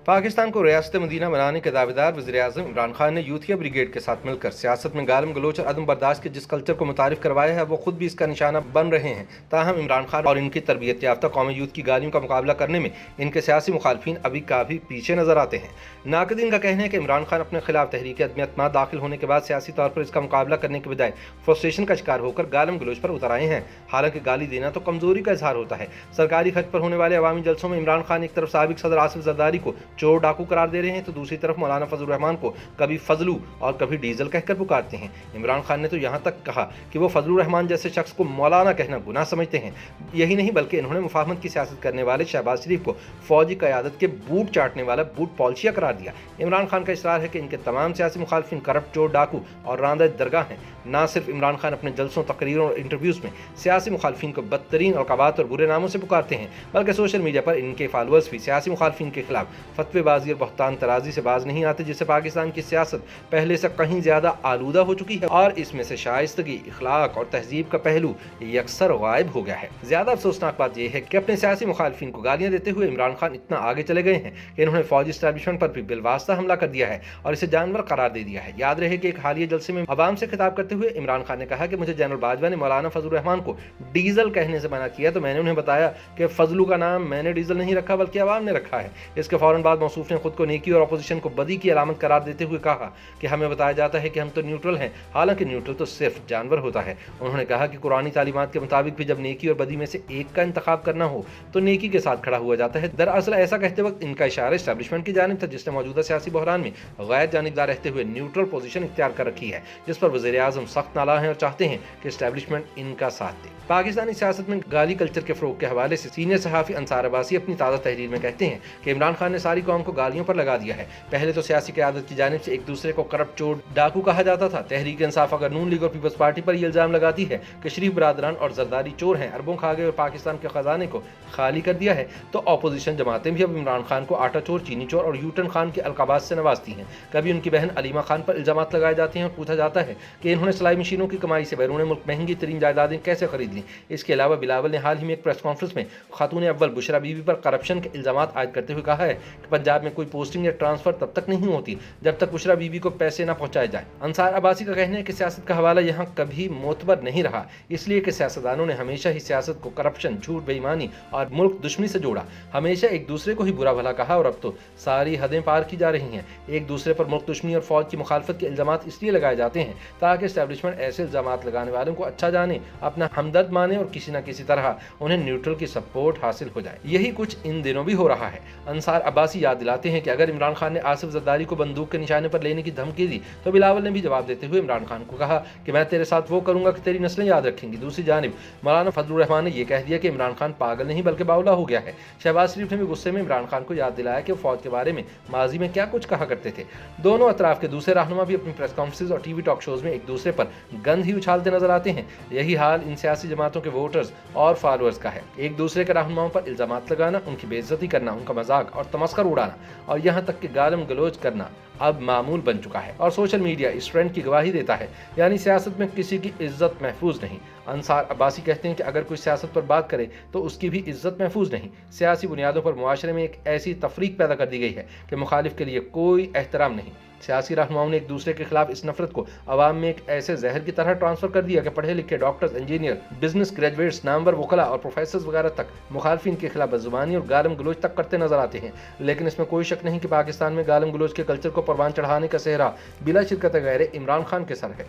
पाकिस्तान को रियासत मदीना बनाने के दावेदार वज़ीर-ए-आज़म इमरान खान ने यूथिया ब्रिगेड के साथ मिलकर सियासत में गालम गलोच और अदम बर्दाश्त के जिस कल्चर को मुतारिफ करवाया है वो खुद भी इसका निशाना बन रहे हैं। ताहम इमरान खान और इनकी तरबियत याफ्ता कौमी यूथ की गालियों का मुकाबला करने में इनके सियासी मुखालफिन अभी काफ़ी पीछे नजर आते हैं। नाक़दीन का कहना है कि इमरान खान अपने खिलाफ तहरीक अदम-ए-एतमाद दाखिल होने के बाद सियासी तौर पर इसका मुकाबला करने के बजाय फ्रस्ट्रेशन का शिकार होकर गालम गलोच पर उतर आए हैं। हालांकि गाली देना तो कमजोरी का इजहार होता है। सरकारी खर्च पर होने वाले अवामी जलसों में इमरान खान एक तरफ साबिक सदर आसिफ जरदारी को चोर डाकू करार दे रहे हैं तो दूसरी तरफ मौलाना फजलुर रहमान को कभी फजलू और कभी डीजल कहकर पुकारते हैं। इमरान खान ने तो यहाँ तक कहा कि वो फजलुर रहमान जैसे शख्स को मौलाना कहना गुनाह समझते हैं। यही नहीं बल्कि इन्होंने मुफाहमत की सियासत करने वाले शहबाज शरीफ को फौजी क़यादत के बूट चाटने वाला बूट पॉलिशिया करार दिया। इमरान खान का इसरार है कि इनके तमाम सियासी मुखालफिन करप्ट, चोर, डाकू और रांदा दरगाह हैं। ना सिर्फ इमरान खान अपने जलसों, तकरीरों और इंटरव्यूज़ में सियासी मुखालफिन को बदतरीन अलक़ाबात और बुरे नामों से पुकारते हैं, बल्कि सोशल मीडिया पर इनके फॉलोअर्स भी सियासी मुखालफिन के खिलाफ फतवेबाजी और बहतान तराजी से बाज नहीं आते, जिससे पाकिस्तान की सियासत पहले से कहीं ज़्यादा आलूदा हो चुकी है और इसमें से शाइस्तगी, इखलाक और तहजीब का पहलू यकसर गायब हो गया है। ज़्यादा अफसोसनाक बात यह है कि अपने सियासी मुखालफिन को गालियाँ देते हुए इमरान खान इतना आगे चले गए हैं कि इन्होंने फौजी इस्टेब्लिशमेंट पर भी बिलवास्ता हमला कर दिया है और इसे जानवर करार दे दिया है। याद रहे कि एक हालिया जलसे में अवाम से खिताब करते हुए इमरान खान ने कहा कि मुझे जनरल बाजवा ने मौलाना फजलुर रहमान को डीजल कहने से मना किया तो मैंने उन्हें बताया कि फजलू का नाम मैंने डीजल नहीं रखा बल्कि अवाम ने रखा है। इसके फौरन बाद मौसूफ ने खुद को नेकी और अपोजिशन को बदी की अलामत करार देते हुए कहा कि हमें बताया जाता है कि हम तो न्यूट्रल हैं, हालांकि न्यूट्रल तो सिर्फ जानवर होता है। उन्होंने कहा कि कुरानी तालीमात के मुताबिक भी जब नेकी और बदी में से एक का इंतखाब करना हो तो नेकी के साथ खड़ा हुआ जाता है। दरअसल ऐसा कहते वक्त इनका इशारा एस्टेब्लिशमेंट की जानिब था, जिसने मौजूदा सियासी बहरान में गैर जानिबदार रहते हुए न्यूट्रल पोजीशन इख्तियार कर रखी है, जिस पर वज़ीर-ए-आज़म सख्त नाला हैं और चाहते हैं कि एस्टेब्लिशमेंट इनका साथ दे। पाकिस्तानी सियासत में गाली कल्चर के फ़रोग़ के हवाले से सीनियर सहाफ़ी अंसार अब्बासी अपनी ताज़ा तहरीर में कहते हैं कि इमरान खान ने सारी कौम को गालियों पर लगा दिया है। पहले तो सियासी क़यादत की जानिब से एक दूसरे को करप्ट, चोर, डाकू कहा जाता था। तहरीक इंसाफ अगर नून लीग और पीपल्स पार्टी पर यह इल्ज़ाम लगाती है कि शरीफ बरादरान और जरदारी चोर हैं, अरबों खा गए और पाकिस्तान के ख़जाने को खाली कर दिया है, तो अपोजिशन जमातें भी अब इमरान खान को आटा चोर, चीनी चोर और यूटन खान के अलक़ाबात से नवाजती हैं। कभी उनकी बहन अलीमा खान पर इल्ज़ामात लगाए जाते हैं और पूछा जाता है कि इन्होंने सिलाई मशीनों की कमाई से बैरून मुल्क महंगी तरीन जायदादें कैसे खरीद लीं। इसके अलावा बिलावल ने हाल ही में एक प्रेस कॉन्फ्रेंस में खातून अव्वल बुशरा बीवी पर करप्शन के इल्ज़ामात आयद करते हुए कहा है कि पंजाब में कोई पोस्टिंग या ट्रांसफर तब तक नहीं होती जब तक बुशरा बीवी को पैसे न पहुंचाए जाए। अंसार अब्बासी का कहना है कि सियासत का हवाला यहाँ कभी मोतबर नहीं रहा, इसलिए कि सियासतदानों ने हमेशा ही सियासत को करप्शन, झूठ, बेईमानी और मुल्क दुश्मनी से जोड़ा। हमेशा एक दूसरे को ही बुरा भला कहा और अब तो सारी हदें पार की जा रही हैं। एक दूसरे पर मुल्क दुश्मनी और फौज की मुखालफत के इल्ज़ामात इसलिए लगाए जाते हैं ताकि एस्टेब्लिशमेंट ऐसे इल्ज़ामात लगाने वालों को अच्छा जाने, अपना हमदर्द माने और किसी न किसी तरह उन्हें न्यूट्रल की सपोर्ट हासिल हो जाए। यही कुछ इन दिनों भी हो रहा है। अंसार अब्बासी याद दिलाते हैं कि अगर इमरान खान ने आसिफ जरदारी को बंदूक के निशाने पर लेने की धमकी दी तो बिलावल ने भी जवाब देते हुए इमरान खान को कहा कि मैं तेरे साथ वो करूंगा कि तेरी नस्लें याद रखेंगी। दूसरी जानिब मौलाना फजलुर रहमान ने यह कह दिया कि इमरान खान पागल नहीं बल्कि बावला हो गया है। शहबाज शरीफ ने भी गुस्से में इमरान खान को याद दिलाया कि वो फौज के बारे में माजी में क्या कुछ कहा करते थे। दोनों अतराफ के दूसरे रहनुमा भी अपनी प्रेस कॉन्फ्रेंस और टीवी टॉक शोज में एक दूसरे पर गंद ही उछालते नजर आते हैं। यही हाल इन सियासी जमातों के वोटर्स और फॉलोअर्स का है। एक दूसरे के रहनुमाओं पर इल्जामात लगाना, उनकी बेइज्जती करना, उनका मजाक और तमस्कर उड़ाना और यहाँ तक कि गालम गलोच करना अब मामूल बन चुका है और सोशल मीडिया इस ट्रेंड की गवाही देता है। यानी सियासत में किसी की इज्जत महफूज नहीं। अंसार अब्बासी कहते हैं कि अगर कोई सियासत पर बात करे तो उसकी भी इज्जत महफूज नहीं। सियासी बुनियादों पर मुआशरे में एक ऐसी तफरीक पैदा कर दी गई है कि मुखालिफ के लिए कोई एहतराम नहीं। सियासी रहनुमाओं ने एक दूसरे के खिलाफ इस नफरत को अवाम में एक ऐसे जहर की तरह ट्रांसफर कर दिया कि पढ़े लिखे डॉक्टर्स, इंजीनियर, बिजनेस ग्रेजुएट्स, नामवर वकला और प्रोफेसर्स वगैरह तक मुखालफिन के खिलाफ बदजुबानी और गालम गलोच तक करते नजर आते हैं। लेकिन इसमें कोई शक नहीं कि पाकिस्तान में गालम गलोच के कल्चर को परवान चढ़ाने का सेहरा बिला शिरकत गैर इमरान खान के सर है।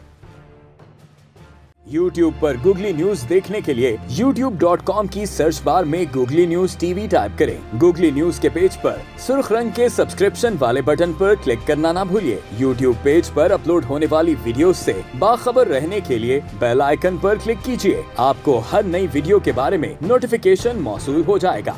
YouTube पर गूगली न्यूज देखने के लिए youtube.com की सर्च बार में गूगली न्यूज टीवी टाइप करें। गूगली न्यूज के पेज पर सुर्ख रंग के सब्सक्रिप्शन वाले बटन पर क्लिक करना ना भूलिए। YouTube पेज पर अपलोड होने वाली वीडियोस से बाखबर रहने के लिए बेल आइकन पर क्लिक कीजिए। आपको हर नई वीडियो के बारे में नोटिफिकेशन मौसूल हो जाएगा।